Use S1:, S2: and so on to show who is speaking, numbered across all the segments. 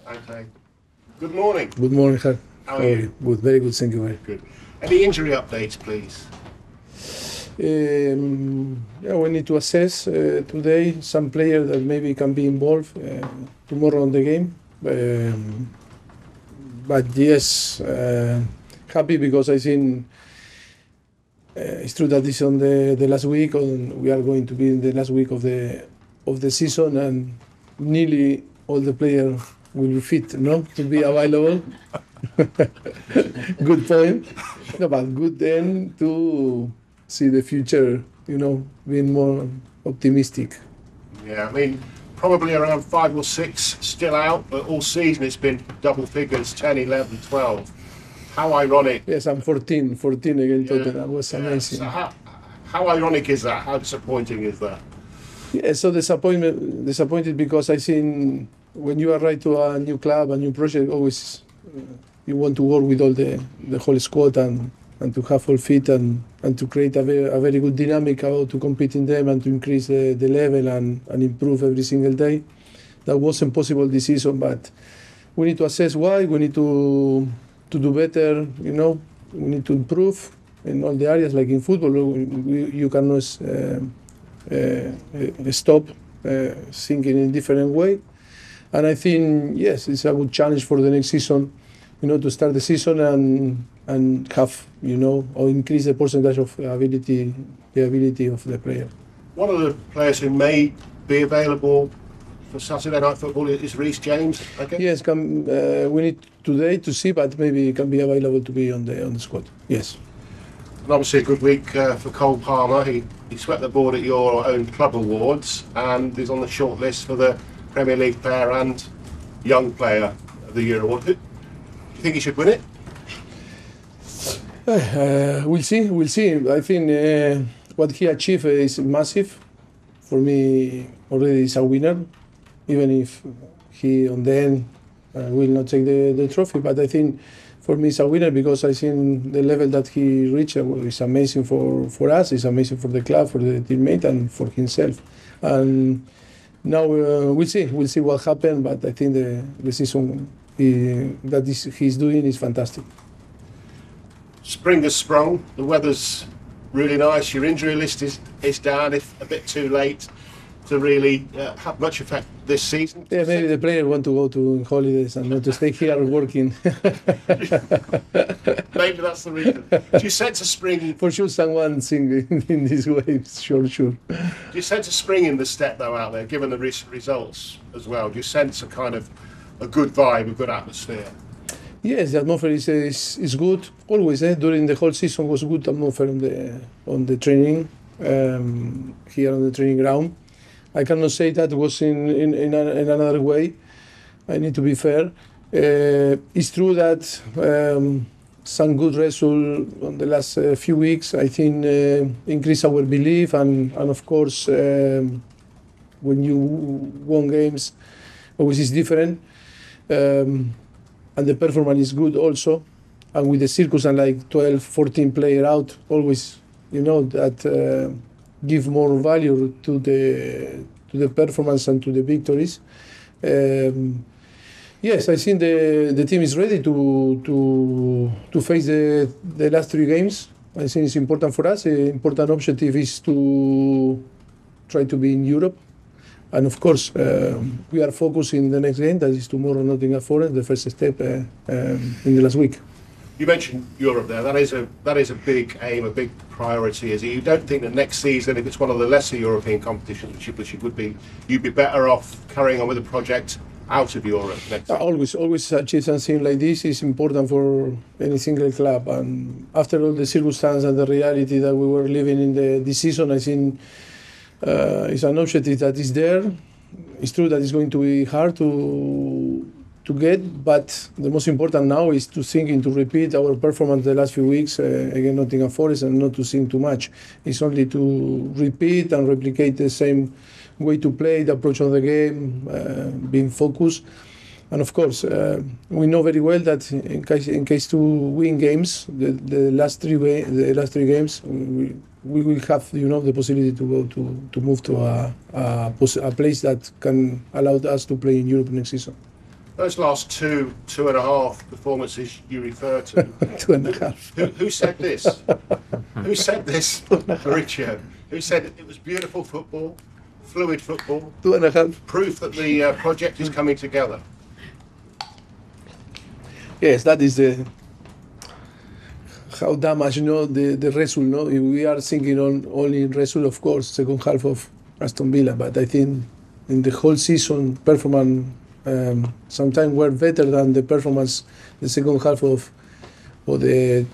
S1: Okay. Good morning.
S2: Good morning, Har.
S1: How are you?
S2: Good, very good, thank you. Very
S1: Good. Any injury updates, please?
S2: Yeah, we need to assess today some player that maybe can be involved tomorrow on the game. But yes, happy because I think it's true that it's on the last week, and we are going to be in the last week of the season, and nearly all the players will be fit, no, to be available. Good point. No, but good then to see the future, being more optimistic.
S1: Yeah, I mean, probably around 5 or 6 still out, but all season it's been double figures, 10, 11, 12. How ironic.
S2: Yes, I'm 14 again. Tottenham. That was amazing.
S1: So how ironic is that? How disappointing is that?
S2: Yeah, so disappointed because I think when you arrive to a new club, a new project, always you want to work with all the whole squad and to have all fit and to create a very good dynamic about to compete in them and to increase the level and improve every single day. That wasn't possible this season, but we need to assess why. We need to do better, we need to improve in all the areas, like in football. You cannot stop thinking in a different way. And I think, yes, it's a good challenge for the next season, to start the season and have, or increase the percentage of the ability of the player.
S1: One of the players who may be available for Saturday night football is Reece James, okay?
S2: Yes, we need today to see, but maybe he can be available to be on the squad. Yes.
S1: And obviously a good week for Cole Palmer. He swept the board at your own club awards and is on the short list for the Premier League Player and Young Player of the Year award. Do you think he should win it?
S2: We'll see. I think what he achieved is massive. For me, already is a winner, even if he on the end will not take the trophy. But I think for me it's a winner because I think the level that he reached is amazing for us, it's amazing for the club, for the teammate, and for himself. And now we'll see what happens. But I think the season he's doing is fantastic.
S1: Spring has sprung. The weather's really nice. Your injury list is down. It's a bit too late to really have much effect this season.
S2: Yeah, maybe the player want to go to holidays and not to stay here working.
S1: Maybe that's the reason. Do you sense a spring?
S2: For sure, someone singing in this way. Sure. Do
S1: you sense a spring in the step though out there, given the recent results as well? Do you sense a kind of a good vibe, a good atmosphere?
S2: Yes, the atmosphere is good. Always, during the whole season was good atmosphere on the training here on the training ground. I cannot say that was in another way. I need to be fair. It's true that some good results on the last few weeks, I think, increase our belief and of course, when you won games, always is different. And the performance is good also. And with the circus and like 12, 14 players out, always, that give more value to the performance and to the victories. Yes, I think the team is ready to face the last 3 games. I think it's important for us. The important objective is to try to be in Europe. And of course, we are focusing the next game, that is tomorrow, Nottingham Forest, the first step in the last week.
S1: You mentioned Europe there. That is a big aim, a big priority. Is it? You don't think that next season, if it's one of the lesser European competitions, which it would be, you'd be better off carrying on with the project out of Europe next?
S2: Always achieve something like this is important for any single club. And after all the circumstances and the reality that we were living in this season, I think. It's an objective that is there. It's true that it's going to be hard to get, but the most important now is to think to repeat our performance the last few weeks against Nottingham Forest and not to think too much. It's only to repeat and replicate the same way to play, the approach of the game, being focused. And of course, we know very well that in case to win games, the last three games, we will have the possibility to move to a place that can allow us to play in Europe next season.
S1: Those last two and a half performances you refer to.
S2: 2.5.
S1: Who said this? Who said this, Mauricio? Who said it was beautiful football, fluid football?
S2: 2.5.
S1: Proof that the project is coming together.
S2: Yes, that is the how damage, the result. We are thinking on only result, of course, second half of Aston Villa, but I think in the whole season performance sometimes were better than the performance the second half of the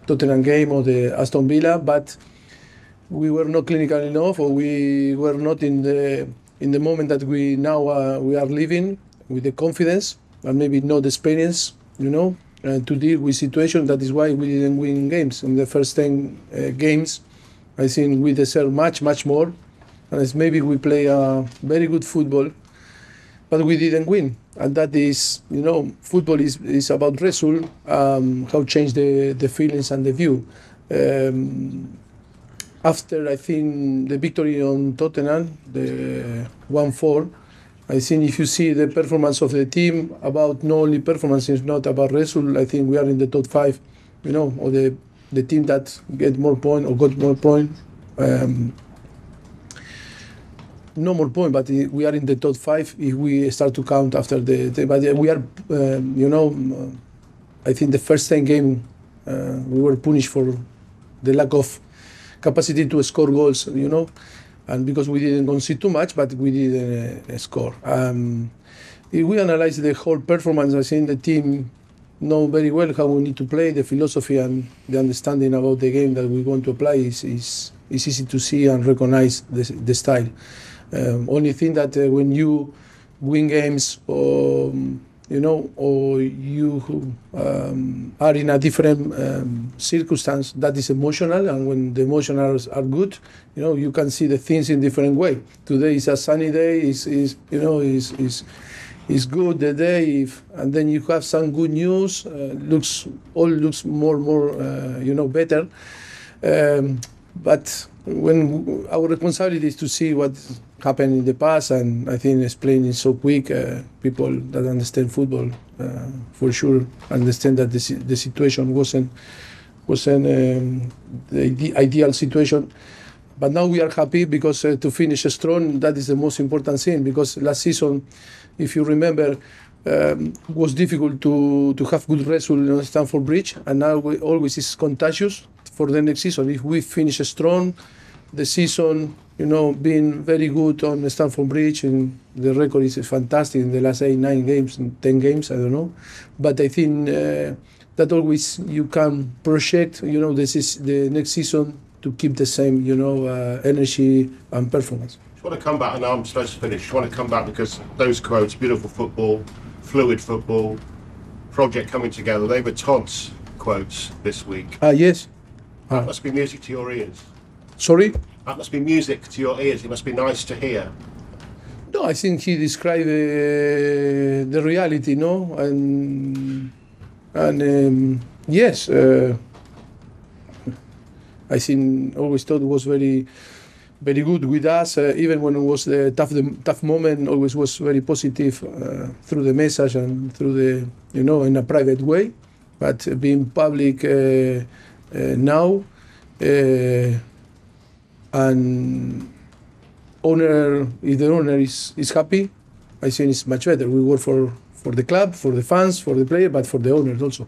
S2: Tottenham game or the Aston Villa, but we were not clinical enough, or we were not in the moment that we now we are living with the confidence and maybe not the experience, to deal with situations. That is why we didn't win games in the first 10 games. I think we deserve much more, and it's maybe we play very good football, but we didn't win. And that is, football is about result, how change the feelings and the view. After, I think, the victory on Tottenham, the 1-4, I think if you see the performance of the team, about not only performance, it's not about result. I think we are in the top 5, or the team that get more point or got more point. No more point, but we are in the top 5 if we start to count after but we are, I think the first 10 game we were punished for the lack of capacity to score goals, and because we didn't concede too much, but we didn't score. If we analyze the whole performance, I think the team know very well how we need to play, the philosophy and the understanding about the game that we want to apply is easy to see and recognize the style. Only thing that when you win games or you are in a different circumstance, that is emotional, and when the emotions are good, you can see the things in different way. Today is a sunny day, is good the day, and then you have some good news, looks more better. But when our responsibility is to see what happened in the past, and I think explaining so quick, people that understand football for sure understand that the situation wasn't the ideal situation. But now we are happy because to finish strong, that is the most important thing. Because last season, if you remember, was difficult to have good result on Stamford Bridge, and now we always is contagious for the next season. If we finish strong, the season, being very good on Stamford Bridge, and the record is fantastic in the last 8, 9 games, 10 games, I don't know. But I think that always you can project, this is the next season to keep the same, energy and performance.
S1: I want to come back, and I'm supposed to finish. I want to come back because those quotes, beautiful football, fluid football, project coming together, they were Todd's quotes this week.
S2: Yes.
S1: That must be music to your ears.
S2: Sorry?
S1: That must be music to your ears. It must be nice to hear.
S2: No, I think he described the reality, and yes, I think always thought it was very, very good with us. Even when it was the tough moment, always was very positive through the message and through the, in a private way. But being public now, and if the owner is happy, I think it's much better. We work for the club, for the fans, for the player, but for the owners also.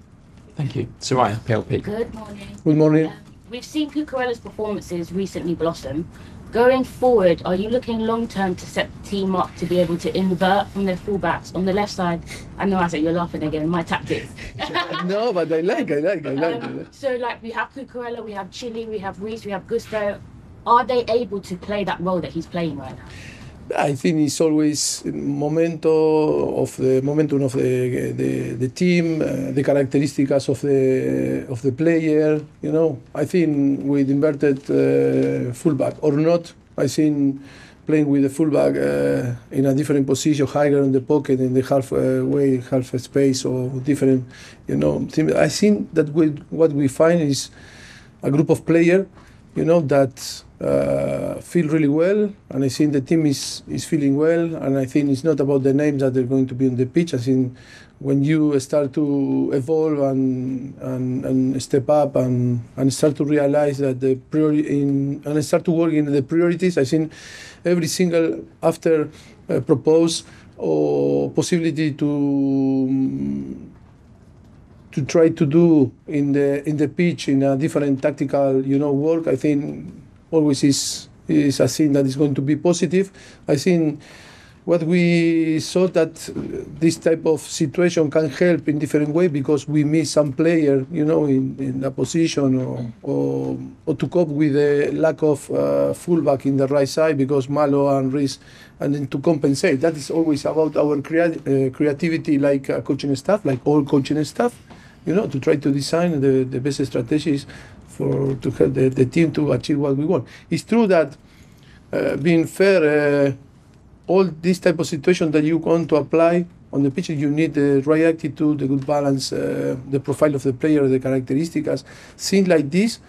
S3: Thank you. Soraya, PLP.
S4: Good morning.
S2: Good morning.
S4: We've seen Cucurella's performances recently blossom. Going forward, are you looking long term to set the team up to be able to invert from their fullbacks on the left side? I know, Isaac, you're laughing again. My tactics.
S2: No, but I like.
S4: So, we have Cucurella, we have Chile, we have Reece, we have Gusto. Are they able to play that role that he's playing right now?
S2: I think it's always momentum of the team, the characteristics of the player. I think with inverted fullback or not, I think playing with the fullback in a different position, higher in the pocket, in the half space, or different. I think that what we find is a group of players, that feel really well, and I think the team is feeling well, and I think it's not about the names that are going to be on the pitch. I think when you start to evolve and step up and start to realize that and start to work in the priorities, I think every single after propose or possibility to try to do in the pitch in a different tactical work, I think always is a thing that is going to be positive. I think what we saw that this type of situation can help in different way because we miss some player, in a position or to cope with the lack of fullback in the right side because Malo and Reece, and then to compensate. That is always about our creativity, like coaching staff, like all coaching staff, to try to design the best strategies to help the team to achieve what we want. It's true that being fair, all this type of situation that you want to apply on the pitch, you need the right attitude, the good balance, the profile of the player, the characteristics, things like this.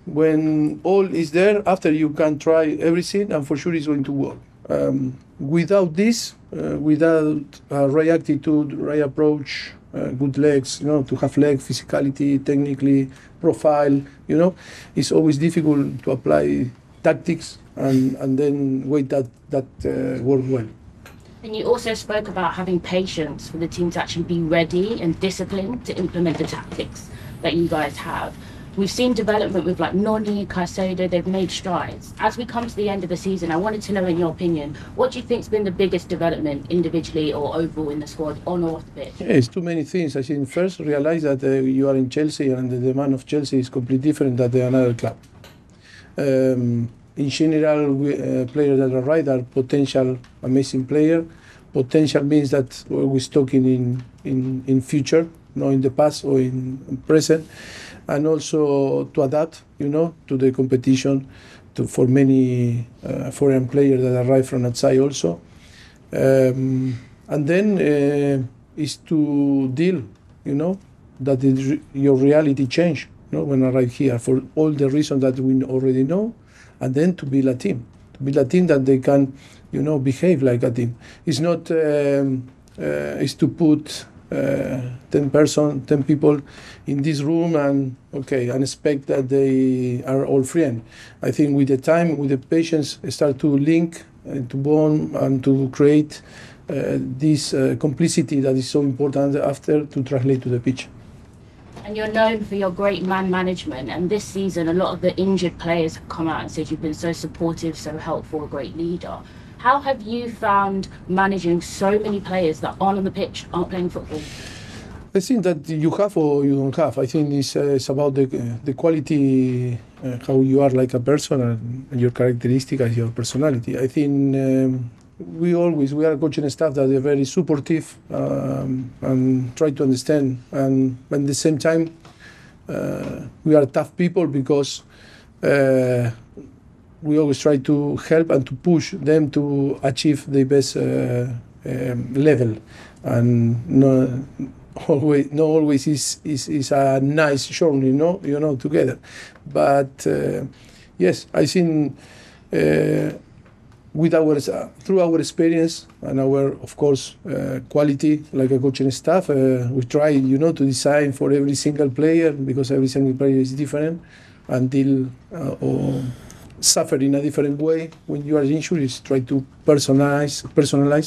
S2: When all is there, after you can try everything, and for sure it's going to work. Without this, without right attitude, right approach, good legs, to have leg physicality, technically, profile, it's always difficult to apply tactics and then wait that work well.
S4: And you also spoke about having patience for the team to actually be ready and disciplined to implement the tactics that you guys have. We've seen development with like Noni, Caicedo, they've made strides. As we come to the end of the season, I wanted to know, in your opinion, what do you think's been the biggest development individually or overall in the squad, on or off the pitch?
S2: Yeah, it's too many things. I think first realize that you are in Chelsea and the demand of Chelsea is completely different than another club. In general, players that arrive are potential amazing player. Potential means that we're always talking in future, not in the past or in present. And also to adapt, to the competition, for many foreign players that arrive from outside also. And then is to deal, that your reality change, when I arrive here for all the reasons that we already know, and then to build a team that they can, behave like a team. It's not, is to put 10 people in this room and expect that they are all friends. I think with the time, with the patience, start to link, to bond, and to create this complicity that is so important after to translate to the pitch.
S4: And you're known for your great man management, and this season a lot of the injured players have come out and said you've been so supportive, so helpful, a great leader. How have you found managing so many players that aren't on the pitch, aren't playing football?
S2: I think that you have or you don't have. I think it's about the quality, how you are like a person and your characteristics and your personality. I think we are a coaching staff that are very supportive and try to understand. And at the same time, we are tough people because we always try to help and to push them to achieve the best level. And not always is a nice journey, together. But yes, I think through our experience and our, of course, quality, like a coaching staff, we try, to design for every single player because every single player is different until or suffer in a different way. When you are injured, is try to personalize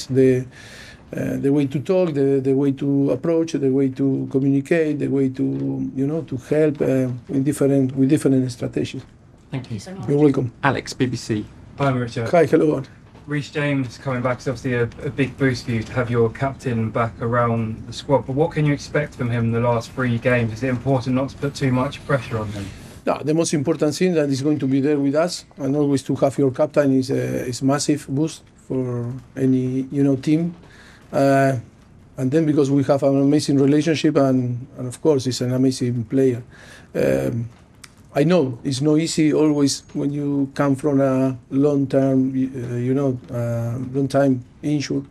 S2: the way to talk, the way to approach, the way to communicate, the way to to help with different strategies.
S3: Thank you.
S4: So much.
S2: You're welcome.
S3: Alex, BBC.
S5: Hi, Mauricio.
S2: Hi, hello.
S5: Reece James coming back is obviously a big boost for you to have your captain back around the squad. But what can you expect from him in the last 3 games? Is it important not to put too much pressure on him?
S2: No, the most important thing that is going to be there with us, and always to have your captain is massive boost for any team. And then because we have an amazing relationship and of course he's an amazing player. I know it's not easy always when you come from a long time injured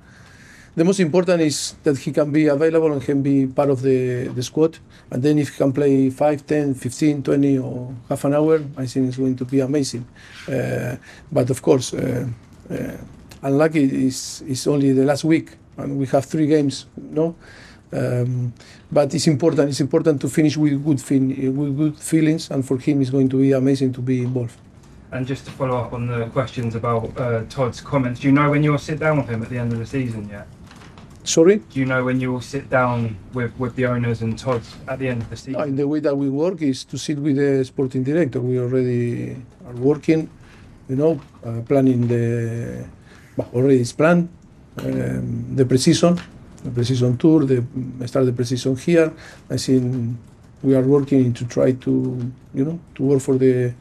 S2: the most important is that he can be available and can be part of the squad. And then if he can play 5, 10, 15, 20 or half an hour, I think it's going to be amazing. But of course, unlucky is only the last week, and we have 3 games, no? But it's important. It's important to finish with good feelings, and for him, it's going to be amazing to be involved.
S5: And just to follow up on the questions about Todd's comments, do you know when you'll sit down with him at the end of the season yet?
S2: Sorry?
S5: Do you know when you will sit down with the owners and Todd at the end of the season?
S2: No, the way that we work is to sit with the sporting director. We already are working, planning already it's planned, the pre-season tour, start the pre-season here. I think we are working to try to work for the.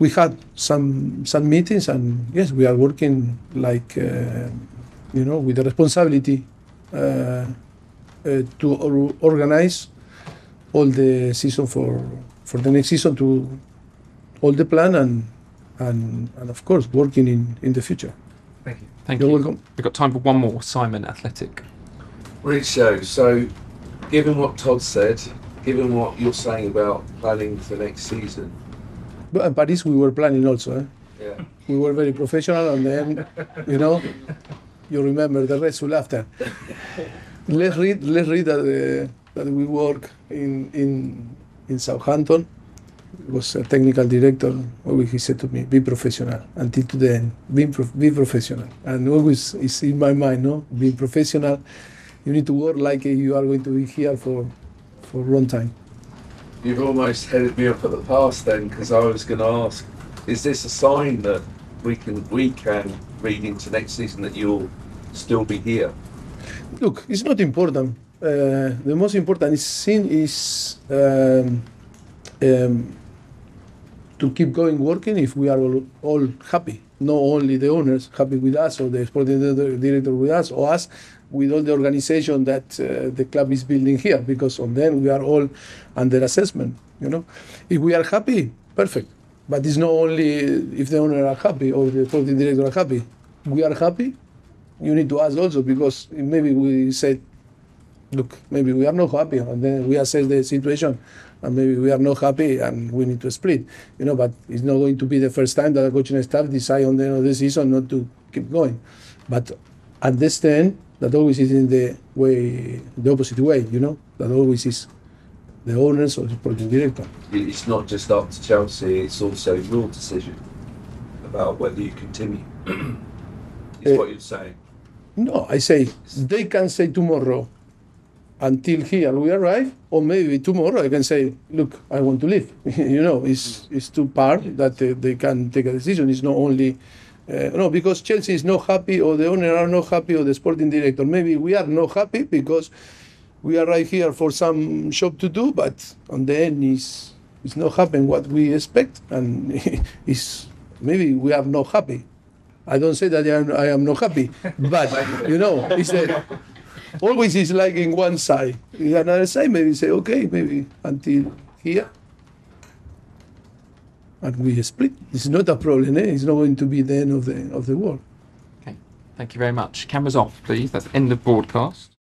S2: We had some meetings, and yes, we are working like with the responsibility to organize all the season for the next season, to all the plan and of course working in the future.
S5: Thank you.
S3: Thank
S2: You're
S3: you.
S2: welcome.
S3: We've got time for one more. Simon, Athletic.
S6: Mauricio, so given what Todd said, given what you're saying about planning for next season.
S2: But in Paris we were planning also.
S6: Yeah.
S2: We were very professional, and then you remember the rest will after. Let's read that we work in Southampton. It was a technical director. Always he said to me, "Be professional." Until today, be professional, and always it's in my mind. No, being professional. You need to work like you are going to be here for a long time.
S6: You've almost headed me up at the pass then, because I was going to ask, is this a sign that we can read into next season that you'll still be here?
S2: Look, it's not important. The most important is to keep going working if we are all happy. Not only the owners happy with us, or the sporting director with us, or us with all the organization that the club is building here, because on then we are all under assessment. If we are happy, perfect. But it's not only if the owner are happy or the sporting director are happy. We are happy. You need to ask also, because maybe we said, look, maybe we are not happy, and then we assess the situation, and maybe we are not happy and we need to split. But it's not going to be the first time that the coaching staff decide on the end of the season not to keep going. But understand that always is in the opposite way. That always is the owners or the sporting director.
S6: It's not just up to Chelsea, it's also your decision about whether you continue. Is what you're saying.
S2: No, I say they can say tomorrow, until here we arrive, or maybe tomorrow I can say, look, I want to leave. It's two parts that they can take a decision. It's not only because Chelsea is not happy, or the owner are not happy, or the sporting director. Maybe we are not happy because we arrive here for some job to do, but on the end it's not happening what we expect, and maybe we are not happy. I don't say that I am not happy, but it's always is like in one side. In another side, maybe say, okay, maybe until here, and we split. It's not a problem. It's not going to be the end of the world.
S3: Okay. Thank you very much. Cameras off, please. That's end of broadcast.